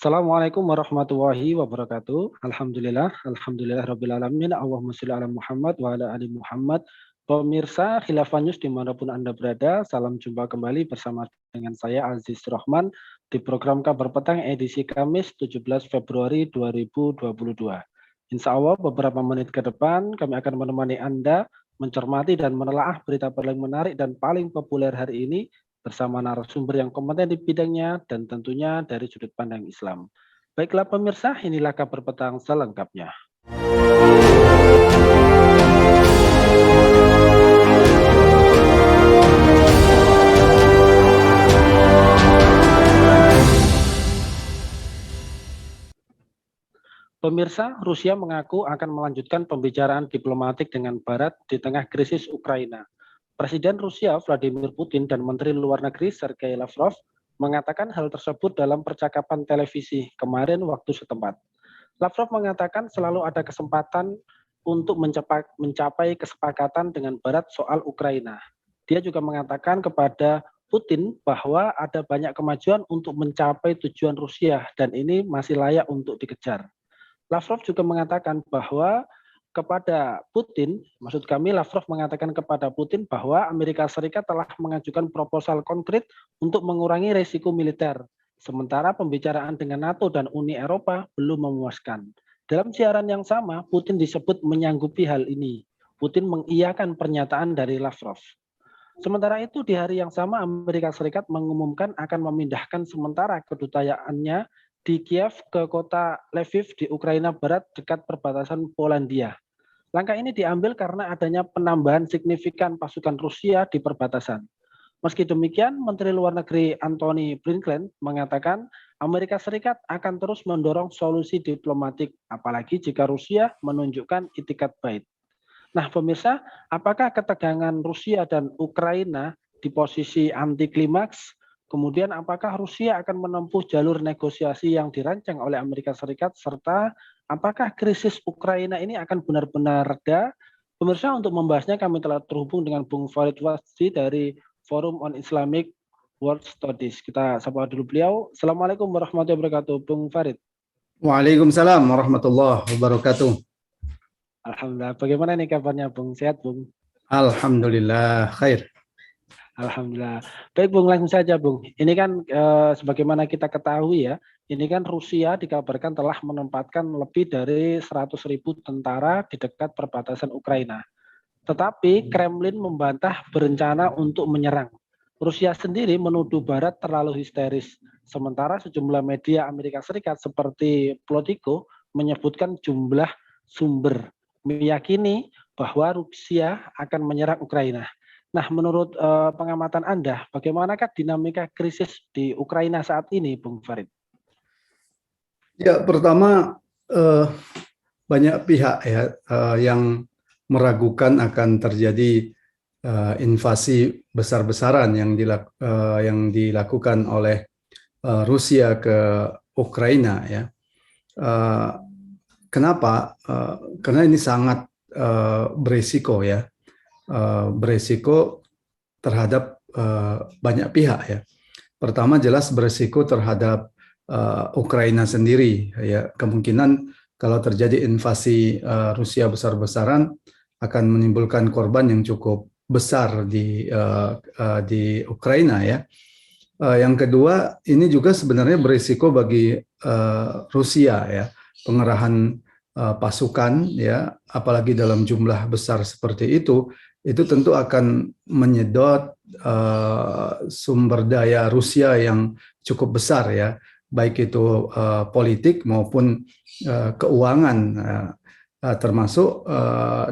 Assalamualaikum warahmatullahi wabarakatuh. Alhamdulillah rabbil alamin. Allahumma sholli ala Muhammad wa ala ali Muhammad. Pemirsa Khilafah News dimanapun Anda berada, salam jumpa kembali bersama dengan saya Aziz Rahman di program Kabar Petang edisi Kamis 17 Februari 2022. Insya Allah beberapa menit ke depan kami akan menemani Anda mencermati dan menelaah berita paling menarik dan paling populer hari ini bersama narasumber yang kompeten di bidangnya dan tentunya dari sudut pandang Islam. Baiklah pemirsa, inilah Kabar Petang selengkapnya. Pemirsa, Rusia mengaku akan melanjutkan pembicaraan diplomatik dengan Barat di tengah krisis Ukraina. Presiden Rusia Vladimir Putin dan Menteri Luar Negeri Sergei Lavrov mengatakan hal tersebut dalam percakapan televisi kemarin waktu setempat. Lavrov mengatakan selalu ada kesempatan untuk mencapai kesepakatan dengan Barat soal Ukraina. Dia juga mengatakan kepada Putin bahwa ada banyak kemajuan untuk mencapai tujuan Rusia dan ini masih layak untuk dikejar. Lavrov juga mengatakan bahwa kepada Putin, maksud kami Lavrov mengatakan kepada Putin bahwa Amerika Serikat telah mengajukan proposal konkret untuk mengurangi risiko militer. Sementara pembicaraan dengan NATO dan Uni Eropa belum memuaskan. Dalam siaran yang sama, Putin disebut menyanggupi hal ini. Putin mengiyakan pernyataan dari Lavrov. Sementara itu di hari yang sama Amerika Serikat mengumumkan akan memindahkan sementara kedutaannya di Kiev ke kota Lviv di Ukraina Barat dekat perbatasan Polandia. Langkah ini diambil karena adanya penambahan signifikan pasukan Rusia di perbatasan. Meski demikian, Menteri Luar Negeri Antony Blinken mengatakan Amerika Serikat akan terus mendorong solusi diplomatik, apalagi jika Rusia menunjukkan itikat baik. Nah, pemirsa, apakah ketegangan Rusia dan Ukraina di posisi anti klimaks? Kemudian apakah Rusia akan menempuh jalur negosiasi yang dirancang oleh Amerika Serikat serta apakah krisis Ukraina ini akan benar-benar reda? Pemirsa, untuk membahasnya kami telah terhubung dengan Bung Farid Wasdi dari Forum on Islamic World Studies. Kita sapa dulu beliau. Assalamualaikum warahmatullahi wabarakatuh, Bung Farid. Waalaikumsalam warahmatullahi wabarakatuh. Alhamdulillah. Bagaimana nih kabarnya, Bung? Sehat, Bung? Alhamdulillah, khair. Alhamdulillah. Baik, Bung, langsung saja, Bung. Ini kan sebagaimana kita ketahui ya, ini kan Rusia dikabarkan telah menempatkan lebih dari 100.000 tentara di dekat perbatasan Ukraina. Tetapi Kremlin membantah berencana untuk menyerang. Rusia sendiri menuduh Barat terlalu histeris. Sementara sejumlah media Amerika Serikat seperti Politico menyebutkan jumlah sumber meyakini bahwa Rusia akan menyerang Ukraina. Nah, menurut pengamatan Anda, bagaimanakah dinamika krisis di Ukraina saat ini, Bung Farid? Ya, pertama banyak pihak ya yang meragukan akan terjadi invasi besar-besaran yang dilakukan oleh Rusia ke Ukraina ya. Kenapa? Karena ini sangat berisiko ya. Beresiko terhadap banyak pihak ya. Pertama jelas beresiko terhadap Ukraina sendiri ya. Kemungkinan kalau terjadi invasi Rusia besar-besaran akan menimbulkan korban yang cukup besar di Ukraina ya. Yang kedua ini juga sebenarnya beresiko bagi Rusia ya. Pengerahan pasukan ya, apalagi dalam jumlah besar seperti itu tentu akan menyedot sumber daya Rusia yang cukup besar ya, baik itu politik maupun keuangan, termasuk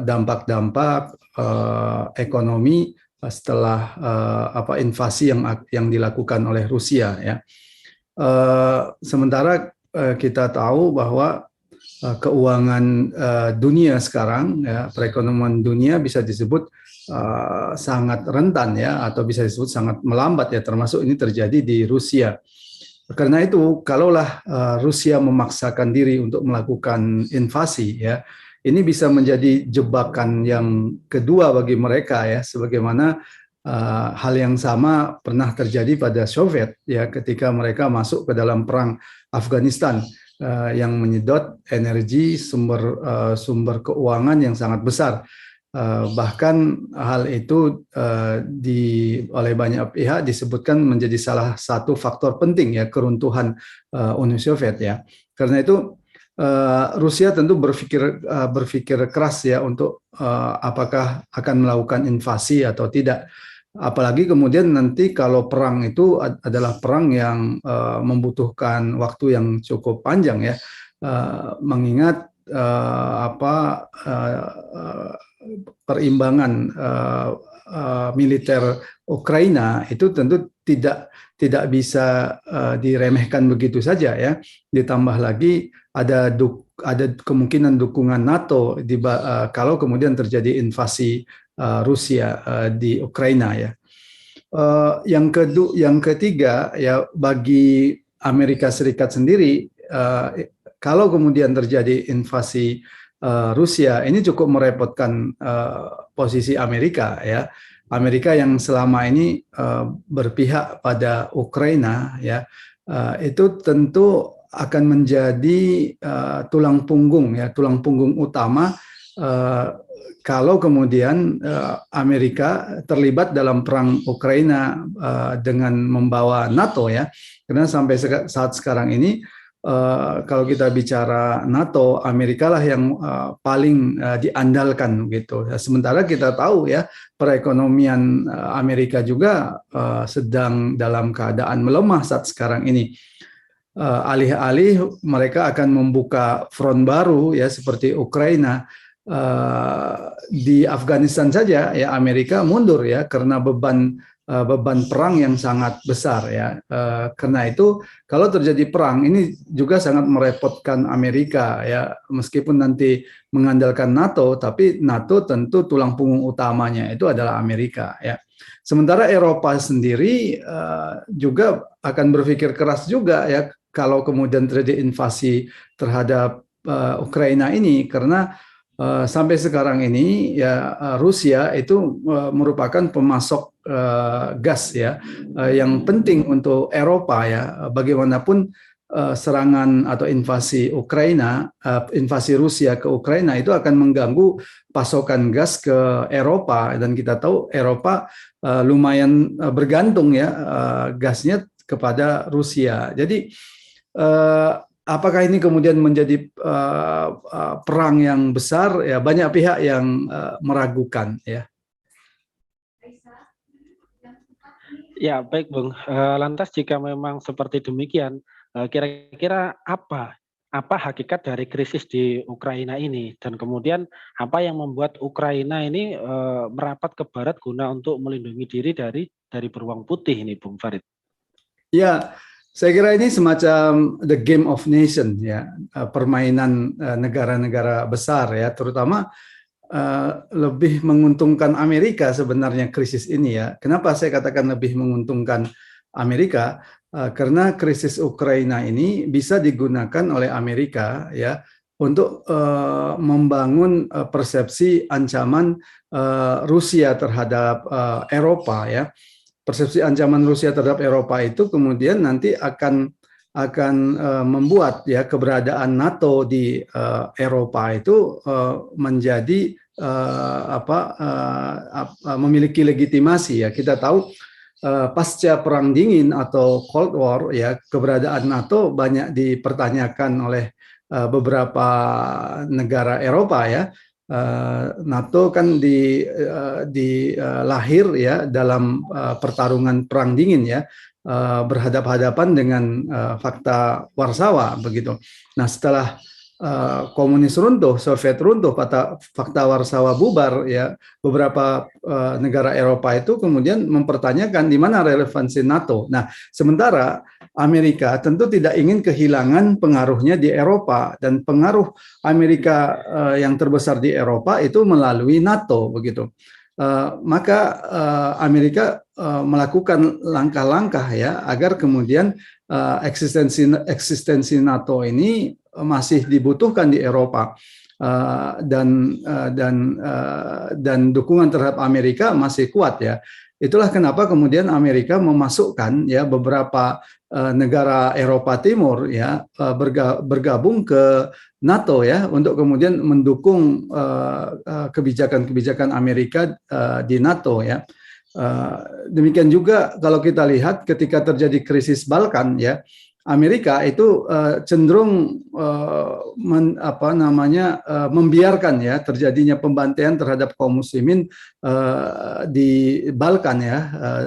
dampak-dampak ekonomi setelah invasi yang dilakukan oleh Rusia ya. Sementara kita tahu bahwa keuangan dunia sekarang ya, perekonomian dunia bisa disebut sangat rentan ya, atau bisa disebut sangat melambat ya, termasuk ini terjadi di Rusia. Karena itu kalaulah Rusia memaksakan diri untuk melakukan invasi ya, ini bisa menjadi jebakan yang kedua bagi mereka ya, sebagaimana Hal yang sama pernah terjadi pada Soviet ya ketika mereka masuk ke dalam perang Afghanistan yang menyedot energi sumber keuangan yang sangat besar. Bahkan hal itu oleh banyak pihak disebutkan menjadi salah satu faktor penting ya keruntuhan Uni Soviet ya. Karena itu Rusia tentu berpikir keras ya untuk apakah akan melakukan invasi atau tidak. Apalagi kemudian nanti kalau perang itu adalah perang yang membutuhkan waktu yang cukup panjang ya, mengingat perimbangan militer Ukraina itu tentu tidak bisa diremehkan begitu saja ya. Ditambah lagi ada kemungkinan dukungan NATO kalau kemudian terjadi invasi Rusia di Ukraina ya. Yang ketiga ya bagi Amerika Serikat sendiri kalau kemudian terjadi invasi Rusia ini cukup merepotkan posisi Amerika ya. Amerika yang selama ini berpihak pada Ukraina ya itu tentu akan menjadi tulang punggung utama kalau kemudian Amerika terlibat dalam perang Ukraina dengan membawa NATO ya, karena sampai saat sekarang ini kalau kita bicara NATO, Amerika lah yang paling diandalkan gitu. Sementara kita tahu ya perekonomian Amerika juga sedang dalam keadaan melemah saat sekarang ini. Alih-alih mereka akan membuka front baru ya seperti Ukraina. Di Afghanistan saja ya Amerika mundur ya karena beban perang yang sangat besar ya. Karena itu kalau terjadi perang ini juga sangat merepotkan Amerika ya, meskipun nanti mengandalkan NATO, tapi NATO tentu tulang punggung utamanya itu adalah Amerika ya. Sementara Eropa sendiri juga akan berpikir keras juga ya kalau kemudian terjadi invasi terhadap Ukraina ini, karena sampai sekarang ini ya Rusia itu merupakan pemasok gas ya yang penting untuk Eropa ya. Bagaimanapun serangan atau invasi Rusia ke Ukraina itu akan mengganggu pasokan gas ke Eropa, dan kita tahu Eropa lumayan bergantung ya gasnya kepada Rusia. Jadi apakah ini kemudian menjadi perang yang besar? Ya, banyak pihak yang meragukan. Ya. Ya, baik, Bung. Lantas jika memang seperti demikian, kira-kira apa hakikat dari krisis di Ukraina ini? Dan kemudian apa yang membuat Ukraina ini merapat ke Barat guna untuk melindungi diri dari beruang putih ini, Bung Farid? Ya. Saya kira ini semacam the game of nation ya, permainan negara-negara besar ya, terutama lebih menguntungkan Amerika sebenarnya krisis ini ya. Kenapa saya katakan lebih menguntungkan Amerika? Karena krisis Ukraina ini bisa digunakan oleh Amerika ya untuk membangun persepsi ancaman Rusia terhadap Eropa ya. Persepsi ancaman Rusia terhadap Eropa itu kemudian nanti akan membuat ya keberadaan NATO di Eropa itu menjadi memiliki legitimasi ya. Kita tahu pasca Perang Dingin atau Cold War ya, keberadaan NATO banyak dipertanyakan oleh beberapa negara Eropa ya. NATO kan lahir ya dalam pertarungan Perang Dingin ya, berhadap-hadapan dengan fakta Warsawa begitu. Nah, setelah komunis runtuh, Soviet runtuh, fakta Warsawa bubar ya, beberapa negara Eropa itu kemudian mempertanyakan di mana relevansi NATO. Nah, sementara Amerika tentu tidak ingin kehilangan pengaruhnya di Eropa, dan pengaruh Amerika yang terbesar di Eropa itu melalui NATO begitu. Maka Amerika melakukan langkah-langkah ya agar kemudian eksistensi NATO ini masih dibutuhkan di Eropa, dan dukungan terhadap Amerika masih kuat ya. itulah kenapa kemudian Amerika memasukkan ya beberapa negara Eropa Timur ya bergabung ke NATO ya untuk kemudian mendukung kebijakan-kebijakan Amerika di NATO ya. Demikian juga kalau kita lihat ketika terjadi krisis Balkan ya, Amerika itu cenderung membiarkan ya terjadinya pembantaian terhadap kaum muslimin di Balkan ya,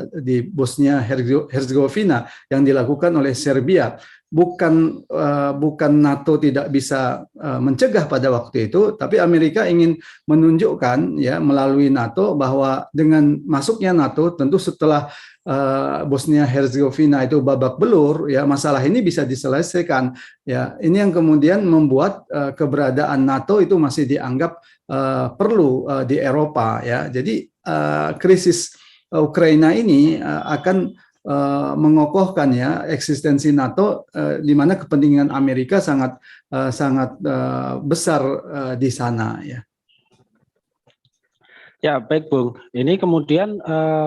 di Bosnia Herzegovina yang dilakukan oleh Serbia. Bukan NATO tidak bisa mencegah pada waktu itu, tapi Amerika ingin menunjukkan ya melalui NATO bahwa dengan masuknya NATO tentu setelah Bosnia Herzegovina itu babak belur ya, masalah ini bisa diselesaikan ya. Ini yang kemudian membuat keberadaan NATO itu masih dianggap perlu di Eropa ya. Jadi krisis Ukraina ini akan mengokohkan ya eksistensi NATO di mana kepentingan Amerika sangat besar di sana ya. Ya, baik Bung. Ini kemudian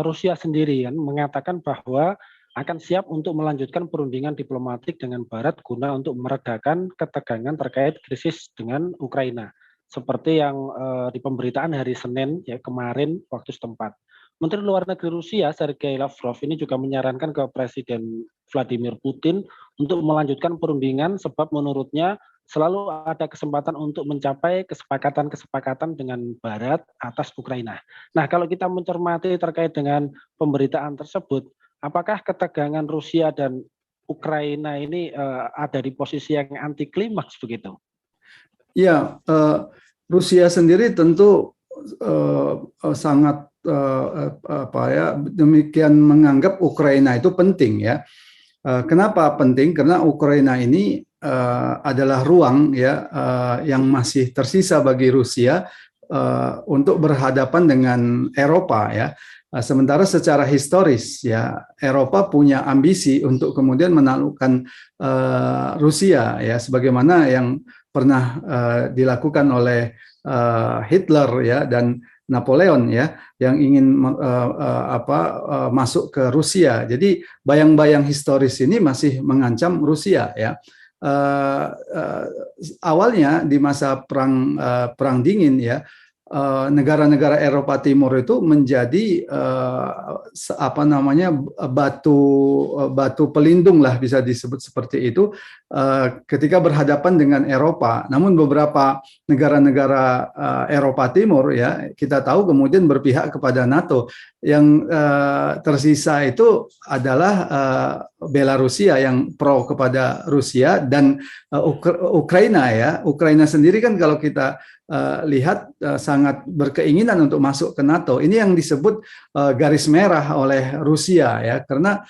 Rusia sendiri kan mengatakan bahwa akan siap untuk melanjutkan perundingan diplomatik dengan Barat guna untuk meredakan ketegangan terkait krisis dengan Ukraina. Seperti yang di pemberitaan hari Senin ya kemarin waktu setempat. Menteri Luar Negeri Rusia Sergei Lavrov ini juga menyarankan ke Presiden Vladimir Putin untuk melanjutkan perundingan sebab menurutnya selalu ada kesempatan untuk mencapai kesepakatan-kesepakatan dengan Barat atas Ukraina. Nah, kalau kita mencermati terkait dengan pemberitaan tersebut, apakah ketegangan Rusia dan Ukraina ini ada di posisi yang anti klimaks begitu? Ya, Rusia sendiri tentu sangat demikian menganggap Ukraina itu penting ya. Kenapa penting? Karena Ukraina ini adalah ruang ya yang masih tersisa bagi Rusia untuk berhadapan dengan Eropa ya. Sementara secara historis ya Eropa punya ambisi untuk kemudian menaklukkan Rusia ya, sebagaimana yang pernah dilakukan oleh Hitler ya dan Napoleon ya yang ingin masuk ke Rusia. Jadi bayang-bayang historis ini masih mengancam Rusia ya. Awalnya di masa perang dingin ya, negara-negara Eropa Timur itu menjadi batu pelindung lah, bisa disebut seperti itu ketika berhadapan dengan Eropa. Namun beberapa negara-negara Eropa Timur ya kita tahu kemudian berpihak kepada NATO. Yang tersisa itu adalah Belarusia yang pro kepada Rusia dan Ukraina ya. Ukraina sendiri kan kalau kita lihat sangat berkeinginan untuk masuk ke NATO. Ini yang disebut garis merah oleh Rusia ya, karena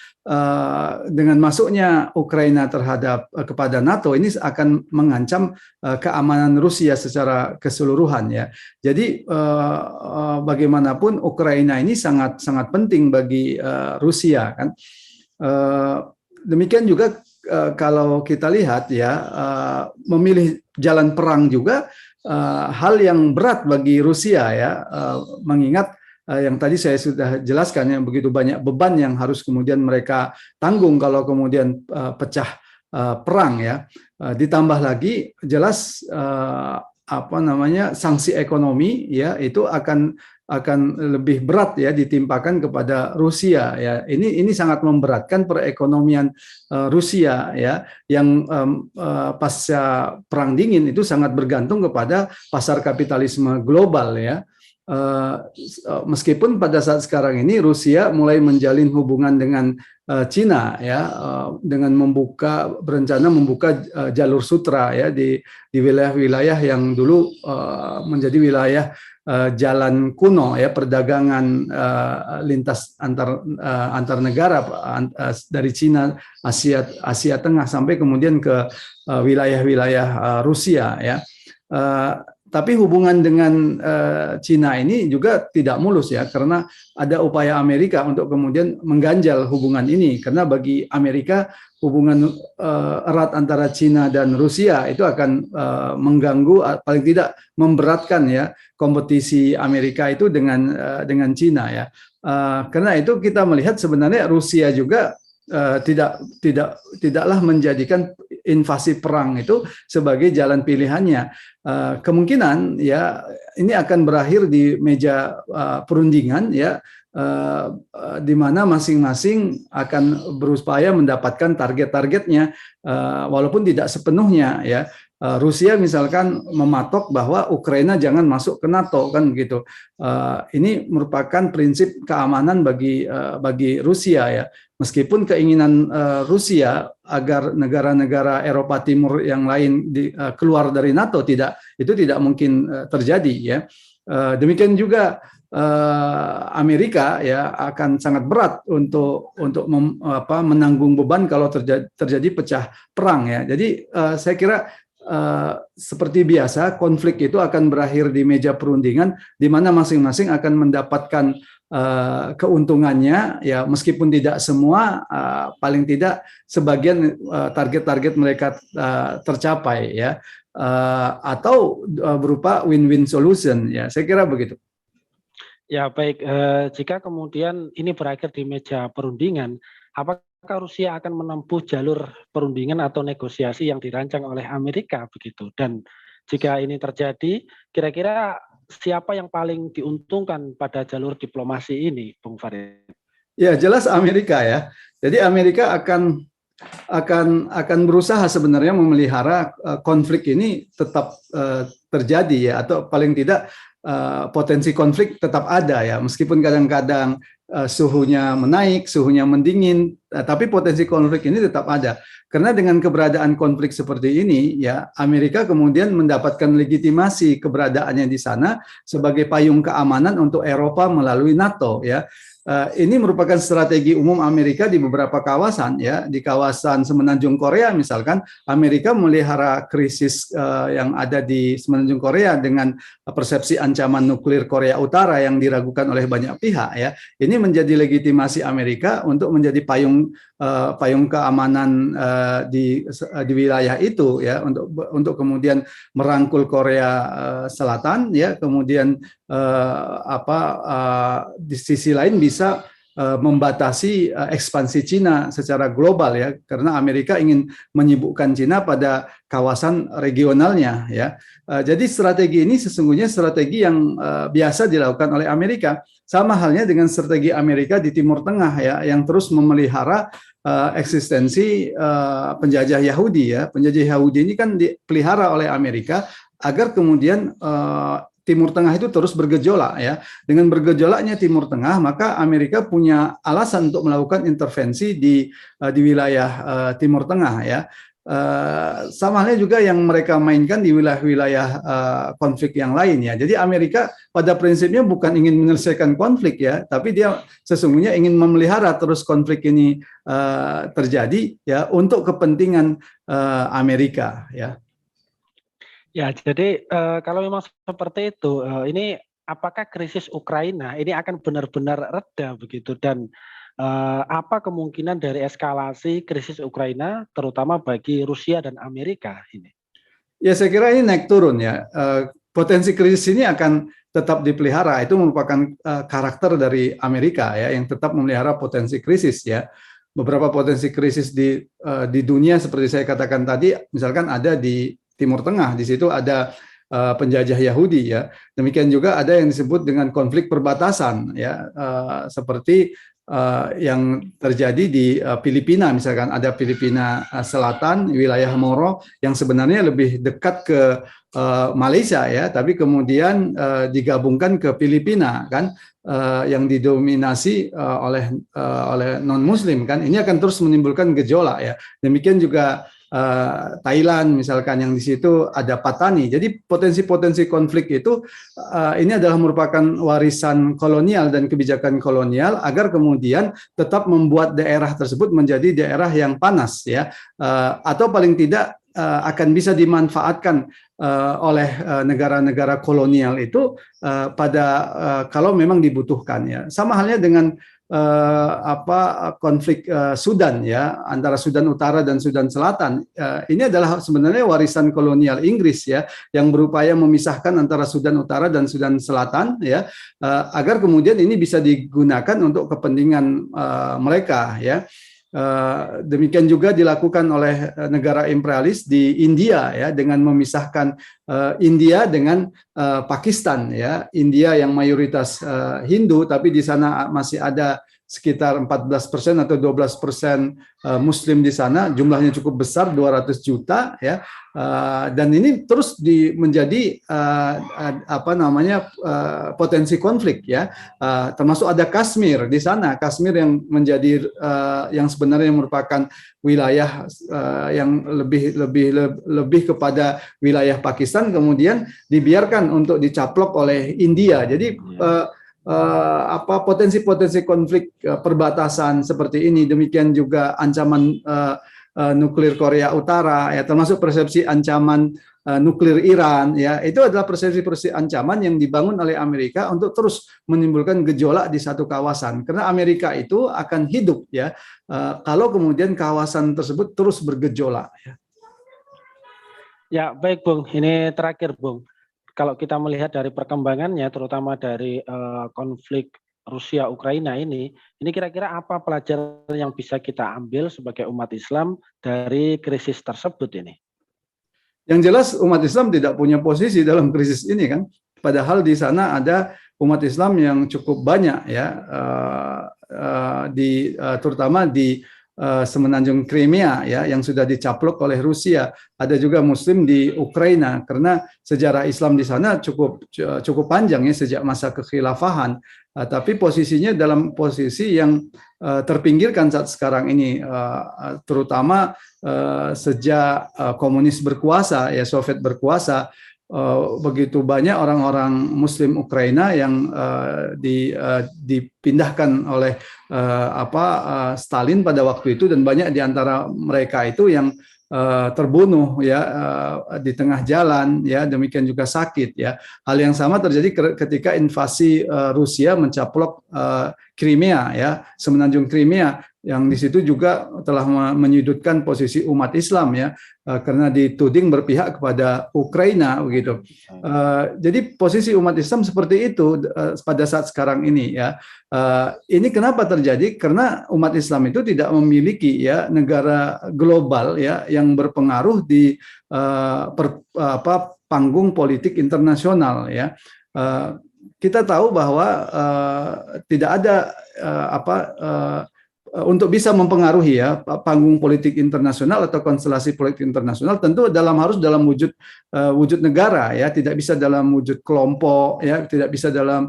dengan masuknya Ukraina kepada NATO ini akan mengancam keamanan Rusia secara keseluruhan ya. Jadi bagaimanapun Ukraina ini sangat penting bagi Rusia kan. Demikian juga kalau kita lihat ya memilih jalan perang juga hal yang berat bagi Rusia ya, mengingat yang tadi saya sudah jelaskan yang begitu banyak beban yang harus kemudian mereka tanggung kalau kemudian pecah perang ya. Ditambah lagi jelas sanksi ekonomi ya itu akan lebih berat ya ditimpakan kepada Rusia ya. Ini sangat memberatkan perekonomian Rusia ya yang pasca perang dingin itu sangat bergantung kepada pasar kapitalisme global ya. Meskipun pada saat sekarang ini Rusia mulai menjalin hubungan dengan Cina ya, dengan berencana membuka jalur sutra ya di wilayah-wilayah yang dulu menjadi wilayah jalan kuno ya, perdagangan lintas antar negara dari Cina, Asia Tengah sampai kemudian ke wilayah-wilayah Rusia ya. tapi hubungan dengan Cina ini juga tidak mulus ya, karena ada upaya Amerika untuk kemudian mengganjal hubungan ini, karena bagi Amerika hubungan erat antara Cina dan Rusia itu akan mengganggu, paling tidak memberatkan ya kompetisi Amerika itu dengan Cina ya. Karena itu kita melihat sebenarnya Rusia juga tidaklah menjadikan invasi perang itu sebagai jalan pilihannya. Kemungkinan ya ini akan berakhir di meja perundingan ya, di mana masing-masing akan berupaya mendapatkan target-targetnya, walaupun tidak sepenuhnya ya. Rusia misalkan mematok bahwa Ukraina jangan masuk ke NATO kan gitu. Ini merupakan prinsip keamanan bagi Rusia ya. Meskipun keinginan Rusia agar negara-negara Eropa Timur yang lain keluar dari NATO itu tidak mungkin terjadi ya. Demikian juga Amerika ya akan sangat berat untuk menanggung beban kalau terjadi pecah perang ya. Jadi saya kira seperti biasa konflik itu akan berakhir di meja perundingan, di mana masing-masing akan mendapatkan keuntungannya ya, meskipun tidak semua, paling tidak sebagian target-target mereka tercapai ya, atau berupa win-win solution ya, saya kira begitu. Ya baik, jika kemudian ini berakhir di meja perundingan, apakah Rusia akan menempuh jalur perundingan atau negosiasi yang dirancang oleh Amerika begitu? Dan jika ini terjadi, kira-kira siapa yang paling diuntungkan pada jalur diplomasi ini, Bung Farid? Ya jelas Amerika ya. Jadi Amerika akan berusaha sebenarnya memelihara konflik ini tetap terjadi ya, atau paling tidak potensi konflik tetap ada ya, meskipun kadang-kadang suhunya menaik, suhunya mendingin, tapi potensi konflik ini tetap ada. Karena dengan keberadaan konflik seperti ini, ya Amerika kemudian mendapatkan legitimasi keberadaannya di sana sebagai payung keamanan untuk Eropa melalui NATO. Ya, ini merupakan strategi umum Amerika di beberapa kawasan. Ya, di kawasan Semenanjung Korea misalkan, Amerika memelihara krisis yang ada di Semenanjung Korea dengan persepsi ancaman nuklir Korea Utara yang diragukan oleh banyak pihak. Ya, ini menjadi legitimasi Amerika untuk menjadi payung keamanan di wilayah itu ya, untuk kemudian merangkul Korea Selatan ya, kemudian di sisi lain bisa membatasi ekspansi Cina secara global ya, karena Amerika ingin menyibukkan Cina pada kawasan regionalnya ya. Jadi strategi ini sesungguhnya strategi yang biasa dilakukan oleh Amerika, sama halnya dengan strategi Amerika di Timur Tengah ya, yang terus memelihara eksistensi penjajah Yahudi ya. Penjajah Yahudi ini kan dipelihara oleh Amerika agar kemudian Timur Tengah itu terus bergejolak ya. Dengan bergejolaknya Timur Tengah, maka Amerika punya alasan untuk melakukan intervensi di wilayah Timur Tengah ya. Sama halnya juga yang mereka mainkan di wilayah-wilayah konflik yang lain ya. Jadi Amerika pada prinsipnya bukan ingin menyelesaikan konflik ya, tapi dia sesungguhnya ingin memelihara terus konflik ini terjadi ya, untuk kepentingan Amerika ya. Ya, jadi kalau memang seperti itu, ini apakah krisis Ukraina ini akan benar-benar reda begitu, dan apa kemungkinan dari eskalasi krisis Ukraina terutama bagi Rusia dan Amerika ini? Ya saya kira ini naik turun ya. Potensi krisis ini akan tetap dipelihara. Itu merupakan karakter dari Amerika ya, yang tetap memelihara potensi krisis ya. Beberapa potensi krisis di dunia seperti saya katakan tadi, misalkan ada di Timur Tengah, di situ ada penjajah Yahudi ya. Demikian juga ada yang disebut dengan konflik perbatasan ya, seperti yang terjadi di Filipina, misalkan ada Filipina Selatan, wilayah Moro yang sebenarnya lebih dekat ke Malaysia ya, tapi kemudian digabungkan ke Filipina kan, yang didominasi oleh non-Muslim kan. Ini akan terus menimbulkan gejolak ya. Demikian juga Thailand misalkan, yang di situ ada Patani. Jadi potensi-potensi konflik itu ini adalah merupakan warisan kolonial dan kebijakan kolonial agar kemudian tetap membuat daerah tersebut menjadi daerah yang panas ya, atau paling tidak akan bisa dimanfaatkan oleh negara-negara kolonial itu kalau memang dibutuhkan ya. Sama halnya dengan konflik Sudan ya, antara Sudan Utara dan Sudan Selatan. Ini adalah sebenarnya warisan kolonial Inggris ya, yang berupaya memisahkan antara Sudan Utara dan Sudan Selatan ya, agar kemudian ini bisa digunakan untuk kepentingan mereka ya. Demikian juga dilakukan oleh negara imperialis di India ya, dengan memisahkan India dengan Pakistan ya. India yang mayoritas Hindu, tapi di sana masih ada sekitar 14% atau 12% Muslim di sana, jumlahnya cukup besar, 200 juta ya. Dan ini terus menjadi potensi konflik ya. Termasuk ada Kashmir di sana, Kashmir yang menjadi yang sebenarnya merupakan wilayah yang lebih kepada wilayah Pakistan, kemudian dibiarkan untuk dicaplok oleh India. Jadi potensi-potensi konflik perbatasan seperti ini, demikian juga ancaman nuklir Korea Utara ya, termasuk persepsi ancaman nuklir Iran ya, itu adalah persepsi ancaman yang dibangun oleh Amerika untuk terus menimbulkan gejolak di satu kawasan, karena Amerika itu akan hidup ya kalau kemudian kawasan tersebut terus bergejolak ya. Ya, baik Bung, ini terakhir Bung. Kalau kita melihat dari perkembangannya, terutama dari konflik Rusia-Ukraina ini kira-kira apa pelajaran yang bisa kita ambil sebagai umat Islam dari krisis tersebut ini? Yang jelas umat Islam tidak punya posisi dalam krisis ini kan. Padahal di sana ada umat Islam yang cukup banyak ya, terutama di semenanjung Crimea ya, yang sudah dicaplok oleh Rusia. Ada juga Muslim di Ukraina, karena sejarah Islam di sana cukup panjang ya, sejak masa kekhilafahan. Tapi posisinya dalam posisi yang terpinggirkan saat sekarang ini, terutama sejak komunis berkuasa ya, Soviet berkuasa. Begitu banyak orang-orang Muslim Ukraina yang dipindahkan oleh Stalin pada waktu itu, dan banyak di antara mereka itu yang terbunuh ya di tengah jalan ya, demikian juga sakit ya. Hal yang sama terjadi ketika invasi Rusia mencaplok Crimea ya, semenanjung Crimea, yang di situ juga telah menyudutkan posisi umat Islam ya, karena dituding berpihak kepada Ukraina begitu. Jadi posisi umat Islam seperti itu pada saat sekarang ini ya. Ini kenapa terjadi? Karena umat Islam itu tidak memiliki ya negara global ya yang berpengaruh di panggung politik internasional ya. Kita tahu bahwa tidak ada untuk bisa mempengaruhi ya panggung politik internasional atau konstelasi politik internasional, tentu harus dalam wujud negara ya, tidak bisa dalam wujud kelompok ya, tidak bisa dalam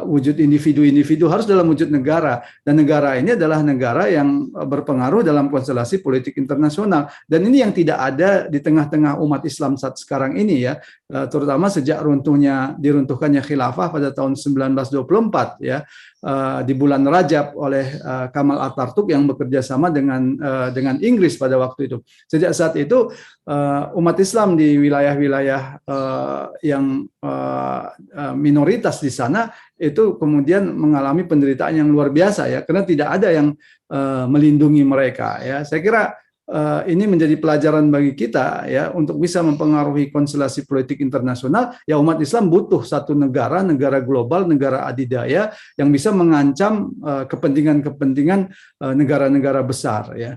wujud individu-individu, harus dalam wujud negara. Dan negara ini adalah negara yang berpengaruh dalam konstelasi politik internasional, dan ini yang tidak ada di tengah-tengah umat Islam saat sekarang ini ya, terutama sejak diruntuhkannya khilafah pada tahun 1924 ya, di bulan Rajab oleh Kamal Atatürk yang bekerja sama dengan Inggris pada waktu itu. Sejak saat itu umat Islam di wilayah-wilayah yang minoritas di sana itu kemudian mengalami penderitaan yang luar biasa ya, karena tidak ada yang melindungi mereka ya. Saya kira ini menjadi pelajaran bagi kita ya, untuk bisa mempengaruhi konstelasi politik internasional ya. Umat Islam butuh satu negara global, negara adidaya yang bisa mengancam kepentingan negara-negara besar ya.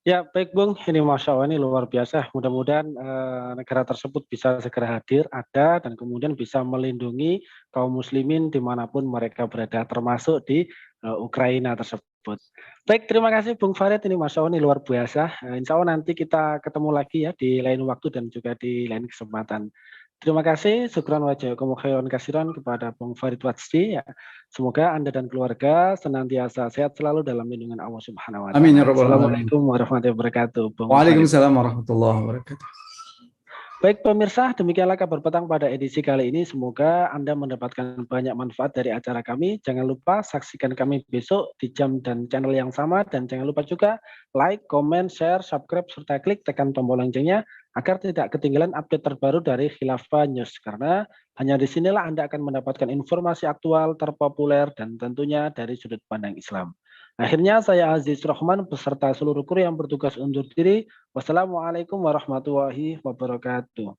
Ya, baik Bung, ini Masya Allah, ini luar biasa. Mudah-mudahan negara tersebut bisa segera hadir, ada, dan kemudian bisa melindungi kaum muslimin dimanapun mereka berada, termasuk di Ukraina tersebut. Baik, terima kasih Bung Farid, ini Masya Allah, ini luar biasa. Insya Allah nanti kita ketemu lagi ya di lain waktu dan juga di lain kesempatan. Terima kasih, syukran wa jazakumullahu khairan katsiran kepada Bung Farid Watsdi ya. Semoga Anda dan keluarga senantiasa sehat selalu dalam lindungan Allah Subhanahu wa taala. Amin ya rabbal alamin. Assalamualaikum warahmatullahi wabarakatuh. Waalaikumsalam warahmatullahi wabarakatuh. Baik pemirsa, demikianlah kabar petang pada edisi kali ini. Semoga Anda mendapatkan banyak manfaat dari acara kami. Jangan lupa saksikan kami besok di jam dan channel yang sama. Dan jangan lupa juga like, comment, share, subscribe, serta klik tekan tombol loncengnya agar tidak ketinggalan update terbaru dari Khilafah News. Karena hanya di sinilah Anda akan mendapatkan informasi aktual, terpopuler, dan tentunya dari sudut pandang Islam. Akhirnya saya Aziz Rahman beserta seluruh kru yang bertugas undur diri. Wassalamualaikum warahmatullahi wabarakatuh.